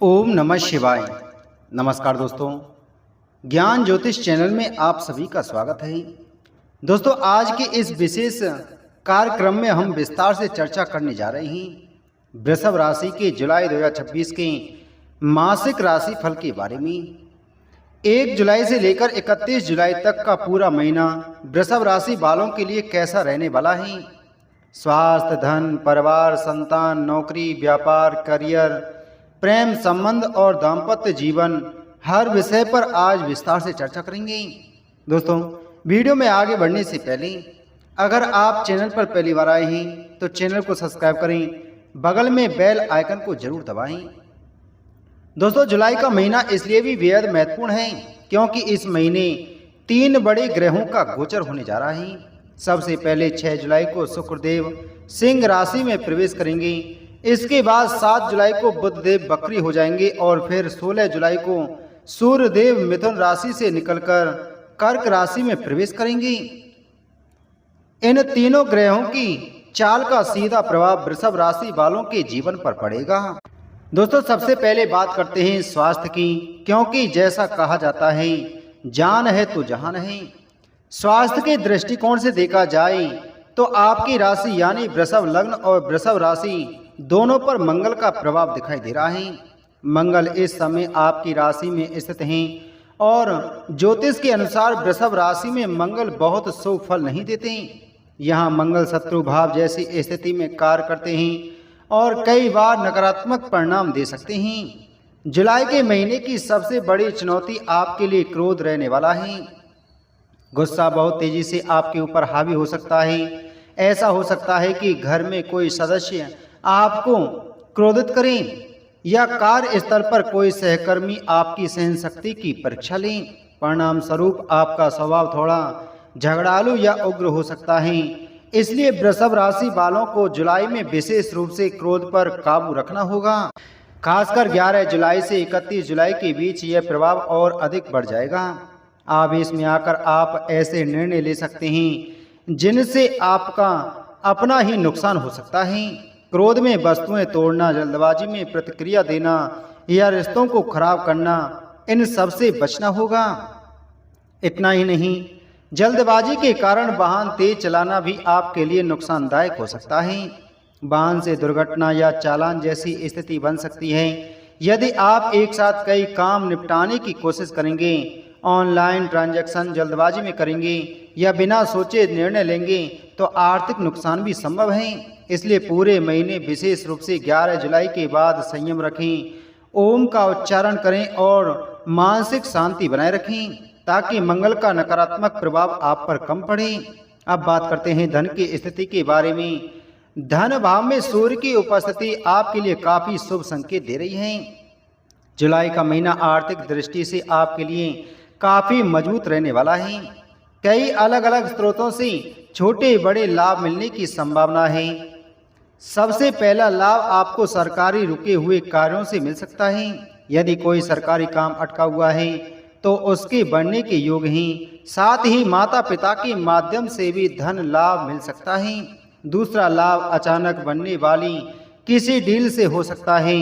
ओम नमः शिवाय। नमस्कार दोस्तों, ज्ञान ज्योतिष चैनल में आप सभी का स्वागत है। दोस्तों, आज के इस विशेष कार्यक्रम में हम विस्तार से चर्चा करने जा रहे हैं वृषभ राशि के जुलाई 2026 के मासिक राशि फल के बारे में। 1 जुलाई से लेकर 31 जुलाई तक का पूरा महीना वृषभ राशि वालों के लिए कैसा रहने वाला है। स्वास्थ्य, धन, परिवार, संतान, नौकरी, व्यापार, करियर, प्रेम संबंध और दाम्पत्य जीवन, हर विषय पर आज विस्तार से चर्चा करेंगे। दोस्तों, वीडियो में आगे बढ़ने से पहले अगर आप चैनल पर पहली बार आए हैं तो चैनल को सब्सक्राइब करें, बगल में बेल आइकन को जरूर दबाएं। दोस्तों, जुलाई का महीना इसलिए भी बेहद महत्वपूर्ण है क्योंकि इस महीने 3 बड़े ग्रहों का गोचर होने जा रहा है। सबसे पहले 6 जुलाई को शुक्रदेव सिंह राशि में प्रवेश करेंगे। इसके बाद 7 जुलाई को बुधदेव बकरी हो जाएंगे और फिर 16 जुलाई को सूर्यदेव मिथुन राशि से निकलकर कर्क राशि में प्रवेश करेंगे। इन तीनों ग्रहों की चाल का सीधा प्रभाव वृषभ राशि वालों के जीवन पर पड़ेगा। दोस्तों, सबसे पहले बात करते हैं स्वास्थ्य की, क्योंकि जैसा कहा जाता है जान है तो जहान है। स्वास्थ्य के दृष्टिकोण से देखा जाए तो आपकी राशि यानी वृषभ लग्न और वृषभ राशि दोनों पर मंगल का प्रभाव दिखाई दे रहा है। मंगल इस समय आपकी राशि में स्थित हैं और ज्योतिष के अनुसार वृषभ राशि में मंगल बहुत शुभ फल नहीं देते हैं। यहाँ मंगल शत्रु भाव जैसी स्थिति में कार्य करते हैं और कई बार नकारात्मक परिणाम दे सकते हैं। जुलाई के महीने की सबसे बड़ी चुनौती आपके लिए क्रोध रहने वाला है। गुस्सा बहुत तेजी से आपके ऊपर हावी हो सकता है। ऐसा हो सकता है कि घर में कोई सदस्य आपको क्रोधित करें या कार्यस्थल पर कोई सहकर्मी आपकी सहन शक्ति की परीक्षा लें। परिणाम स्वरूप आपका स्वभाव थोड़ा झगड़ालू या उग्र हो सकता है। इसलिए वृषभ राशि वालों को जुलाई में विशेष रूप से क्रोध पर काबू रखना होगा। खासकर 11 जुलाई से 31 जुलाई के बीच यह प्रभाव और अधिक बढ़ जाएगा। आवेश में आकर आप ऐसे निर्णय ले सकते हैं जिनसे आपका अपना ही नुकसान हो सकता है। क्रोध में वस्तुएं तोड़ना, जल्दबाजी में प्रतिक्रिया देना या रिश्तों को खराब करना, इन सब से बचना होगा। इतना ही नहीं, जल्दबाजी के कारण वाहन तेज चलाना भी आपके लिए नुकसानदायक हो सकता है। वाहन से दुर्घटना या चालान जैसी स्थिति बन सकती है। यदि आप एक साथ कई काम निपटाने की कोशिश करेंगे, ऑनलाइन ट्रांजैक्शन जल्दबाजी में करेंगे या बिना सोचे निर्णय लेंगे तो आर्थिक नुकसान भी संभव है। इसलिए पूरे महीने विशेष रूप से 11 जुलाई के बाद संयम रखें, ओम का उच्चारण करें और मानसिक शांति बनाए रखें ताकि मंगल का नकारात्मक प्रभाव आप पर कम पड़े। अब बात करते हैं धन की स्थिति के बारे में। धन भाव में सूर्य की उपस्थिति आपके लिए काफी शुभ संकेत दे रही है। जुलाई का महीना आर्थिक दृष्टि से आपके लिए काफी मजबूत रहने वाला है। कई अलग अलग स्रोतों से छोटे बड़े लाभ मिलने की संभावना है। सबसे पहला लाभ आपको सरकारी रुके हुए कार्यों से मिल सकता है। यदि कोई सरकारी काम अटका हुआ है तो उसके बढ़ने के योग हैं। साथ ही माता पिता के माध्यम से भी धन लाभ मिल सकता है। दूसरा लाभ अचानक बनने वाली किसी डील से हो सकता है।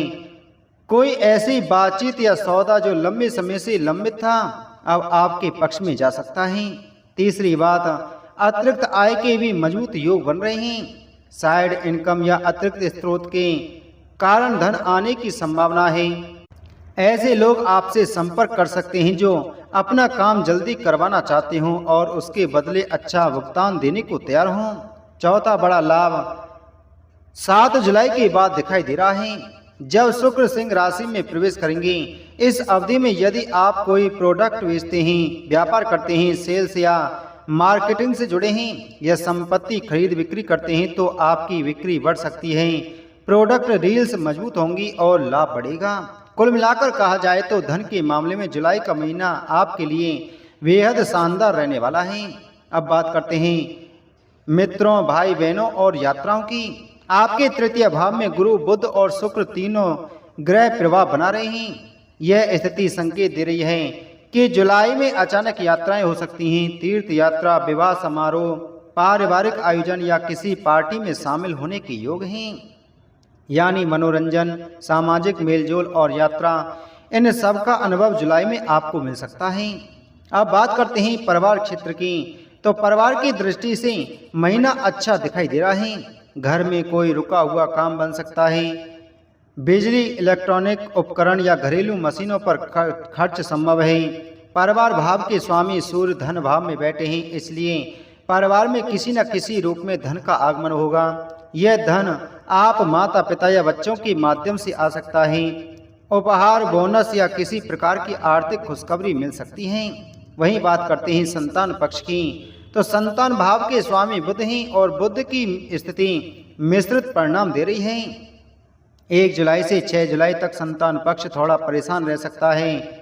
कोई ऐसी बातचीत या सौदा जो लंबे समय से लंबित था अब आपके पक्ष में जा सकता है। तीसरी बात, अतिरिक्त आय के भी मजबूत योग बन रहे हैं। साइड इनकम या अतिरिक्त स्रोत के कारण धन आने की संभावना है। ऐसे लोग आपसे संपर्क कर सकते हैं जो अपना काम जल्दी करवाना चाहते हों और उसके बदले अच्छा भुगतान देने को तैयार हों। चौथा बड़ा लाभ 7 जुलाई के बाद दिखाई दे रहा है, जब शुक्र सिंह राशि में प्रवेश करेंगे। इस अवधि में यदि आप कोई प्रोडक्ट बेचते हैं, व्यापार करते हैं, सेल्स या मार्केटिंग से जुड़े हैं या संपत्ति खरीद बिक्री करते हैं तो आपकी बिक्री बढ़ सकती है। प्रोडक्ट डील्स मजबूत होंगी और लाभ बढ़ेगा। कुल मिलाकर कहा जाए तो धन के मामले में जुलाई का महीना आपके लिए बेहद शानदार रहने वाला है। अब बात करते हैं मित्रों, भाई बहनों और यात्राओं की। आपके तृतीय भाव में गुरु, बुध और शुक्र तीनों ग्रह प्रभाव बना रहे हैं। यह स्थिति संकेत दे रही है कि जुलाई में अचानक यात्राएं हो सकती हैं। तीर्थ यात्रा, विवाह समारोह, पारिवारिक आयोजन या किसी पार्टी में शामिल होने के योग हैं। यानी मनोरंजन, सामाजिक मेलजोल और यात्रा, इन सब का अनुभव जुलाई में आपको मिल सकता है। अब बात करते हैं परिवार क्षेत्र की। तो परिवार की दृष्टि से महीना अच्छा दिखाई दे रहा है। घर में कोई रुका हुआ काम बन सकता है। बिजली, इलेक्ट्रॉनिक उपकरण या घरेलू मशीनों पर खर्च संभव है। परिवार भाव के स्वामी सूर्य धन भाव में बैठे हैं, इसलिए परिवार में किसी न किसी रूप में धन का आगमन होगा। यह धन आप माता पिता या बच्चों के माध्यम से आ सकता है। उपहार, बोनस या किसी प्रकार की आर्थिक खुशखबरी मिल सकती है। वहीं बात करते हैं संतान पक्ष की। तो संतान भाव के स्वामी बुध हैं और बुध की स्थिति मिश्रित परिणाम दे रही है। 1 जुलाई से 6 जुलाई तक संतान पक्ष थोड़ा परेशान रह सकता है।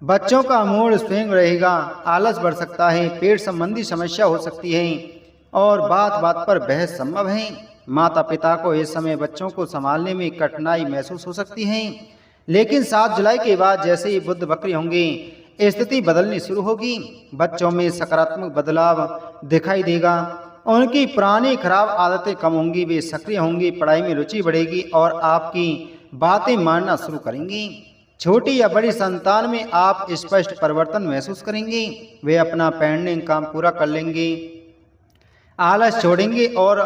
बच्चों का मूड स्विंग रहेगा, आलस बढ़ सकता है, पेट संबंधी समस्या हो सकती है और बात बात पर बहस संभव है। माता पिता को इस समय बच्चों को संभालने में कठिनाई महसूस हो सकती है, लेकिन 7 जुलाई के बाद जैसे ही बुध वक्री होंगे स्थिति बदलनी शुरू होगी। बच्चों में सकारात्मक बदलाव दिखाई देगा, उनकी पुरानी खराब आदतें कम होंगी, वे सक्रिय होंगी, पढ़ाई में रुचि बढ़ेगी और आपकी बातें मानना शुरू करेंगी। छोटी या बड़ी संतान में आप स्पष्ट परिवर्तन महसूस करेंगे। वे अपना पेंडिंग काम पूरा कर लेंगे, आलस छोड़ेंगे और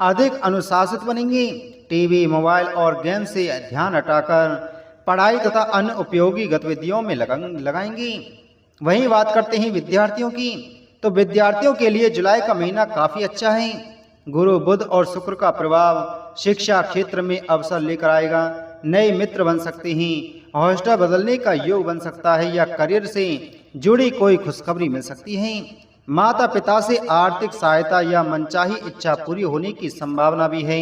अधिक अनुशासित बनेंगे। टीवी, मोबाइल और गेम से ध्यान हटाकर पढ़ाई तथा अन्य उपयोगी गतिविधियों में लगाएंगे। वहीं बात करते हैं विद्यार्थियों की। तो विद्यार्थियों के लिए जुलाई का महीना काफ़ी अच्छा है। गुरु, बुध और शुक्र का प्रभाव शिक्षा क्षेत्र में अवसर लेकर आएगा। नए मित्र बन सकते हैं, हॉस्टल बदलने का योग बन सकता है या करियर से जुड़ी कोई खुशखबरी मिल सकती है। माता पिता से आर्थिक सहायता या मनचाही इच्छा पूरी होने की संभावना भी है।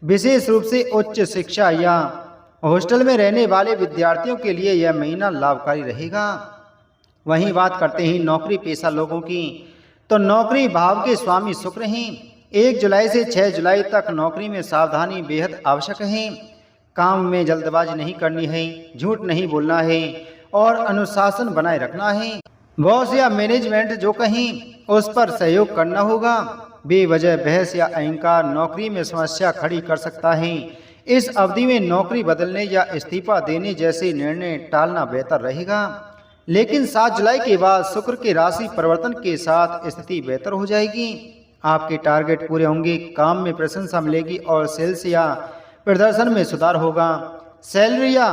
विशेष रूप से उच्च शिक्षा या हॉस्टल में रहने वाले विद्यार्थियों के लिए यह महीना लाभकारी रहेगा। वहीं बात करते हैं नौकरी पेशा लोगों की। तो नौकरी भाव के स्वामी शुक्र हैं। 1 जुलाई से 6 जुलाई तक नौकरी में सावधानी बेहद आवश्यक है। काम में जल्दबाजी नहीं करनी है, झूठ नहीं बोलना है और अनुशासन बनाए रखना है। बॉस या मैनेजमेंट जो कहीं उस पर सहयोग करना होगा। बेवजह बहस या अहंकार नौकरी में समस्या खड़ी कर सकता है। इस अवधि में नौकरी बदलने या इस्तीफा देने जैसे निर्णय टालना बेहतर रहेगा। लेकिन 7 जुलाई के बाद शुक्र के राशि परिवर्तन के साथ स्थिति बेहतर हो जाएगी। आपके टारगेट पूरे होंगे, काम में प्रशंसा मिलेगी और सेल्स या प्रदर्शन में सुधार होगा। सैलरी या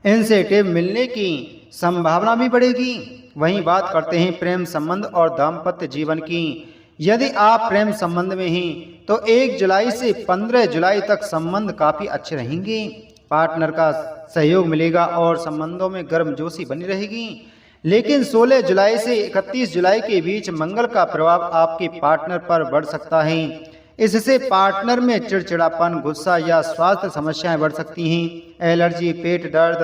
इंसेंटिव मिलने की संभावना भी बढ़ेगी। वहीं बात करते हैं प्रेम संबंध और दाम्पत्य जीवन की। यदि आप प्रेम संबंध में हैं तो 1 जुलाई से 15 जुलाई तक संबंध काफ़ी अच्छे रहेंगे। पार्टनर का सहयोग मिलेगा और संबंधों में गर्मजोशी बनी रहेगी। लेकिन 16 जुलाई से 31 जुलाई के बीच मंगल का प्रभाव आपके पार्टनर पर बढ़ सकता है। इससे पार्टनर में चिड़चिड़ापन, गुस्सा या स्वास्थ्य समस्याएं बढ़ सकती हैं। एलर्जी, पेट दर्द,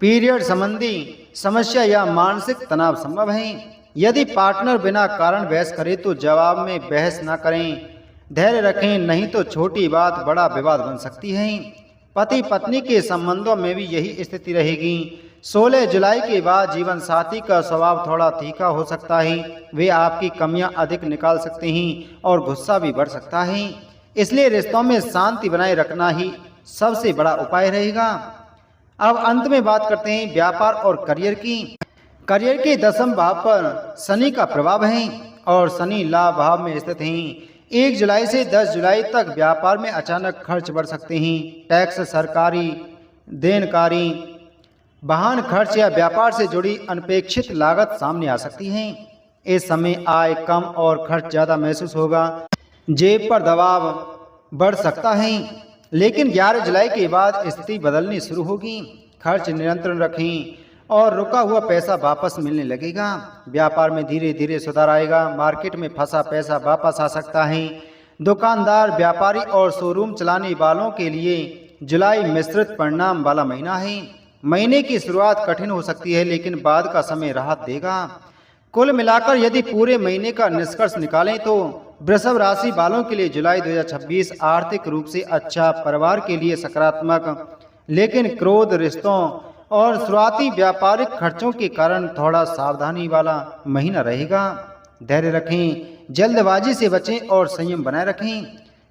पीरियड संबंधी समस्या या मानसिक तनाव संभव है। यदि पार्टनर बिना कारण बहस करे तो जवाब में बहस न करें, धैर्य रखें, नहीं तो छोटी बात बड़ा विवाद बन सकती है। पति पत्नी के संबंधों में भी यही स्थिति रहेगी। 16 जुलाई के बाद जीवन साथी का स्वभाव थोड़ा तीखा हो सकता है। वे आपकी कमियां अधिक निकाल सकते हैं और गुस्सा भी बढ़ सकता है। इसलिए रिश्तों में शांति बनाए रखना ही सबसे बड़ा उपाय रहेगा। अब अंत में बात करते हैं व्यापार और करियर की। करियर के 10वें भाव पर शनि का प्रभाव है और शनि लाभ भाव में स्थित हैं। 1 जुलाई से 10 जुलाई तक व्यापार में अचानक खर्च बढ़ सकते हैं। टैक्स, सरकारी देनकारी, वाहन खर्च या व्यापार से जुड़ी अनपेक्षित लागत सामने आ सकती है। इस समय आय कम और खर्च ज़्यादा महसूस होगा। जेब पर दबाव बढ़ सकता है, लेकिन 11 जुलाई के बाद स्थिति बदलनी शुरू होगी। खर्च नियंत्रण रखें और रुका हुआ पैसा वापस मिलने लगेगा। व्यापार में धीरे धीरे सुधार आएगा। मार्केट में फंसा पैसा वापस आ सकता है। दुकानदार, व्यापारी और शोरूम चलाने वालों के लिए जुलाई मिश्रित परिणाम वाला महीना है। महीने की शुरुआत कठिन हो सकती है, लेकिन बाद का समय राहत देगा। कुल मिलाकर यदि पूरे महीने का निष्कर्ष निकालें तो वृषभ राशि वालों के लिए जुलाई 2026 आर्थिक रूप से अच्छा, परिवार के लिए सकारात्मक, लेकिन क्रोध, रिश्तों और शुरुआती व्यापारिक खर्चों के कारण थोड़ा सावधानी वाला महीना रहेगा। धैर्य रखें, जल्दबाजी से बचें और संयम बनाए रखें।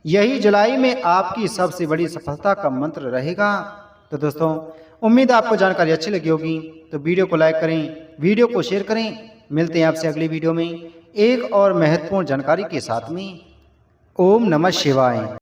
यही जुलाई में आपकी सबसे बड़ी सफलता का मंत्र रहेगा। तो दोस्तों, उम्मीद है आपको जानकारी अच्छी लगी होगी, तो वीडियो को लाइक करें, वीडियो को शेयर करें। मिलते हैं आपसे अगली वीडियो में एक और महत्वपूर्ण जानकारी के साथ में। ओम नमः शिवाय।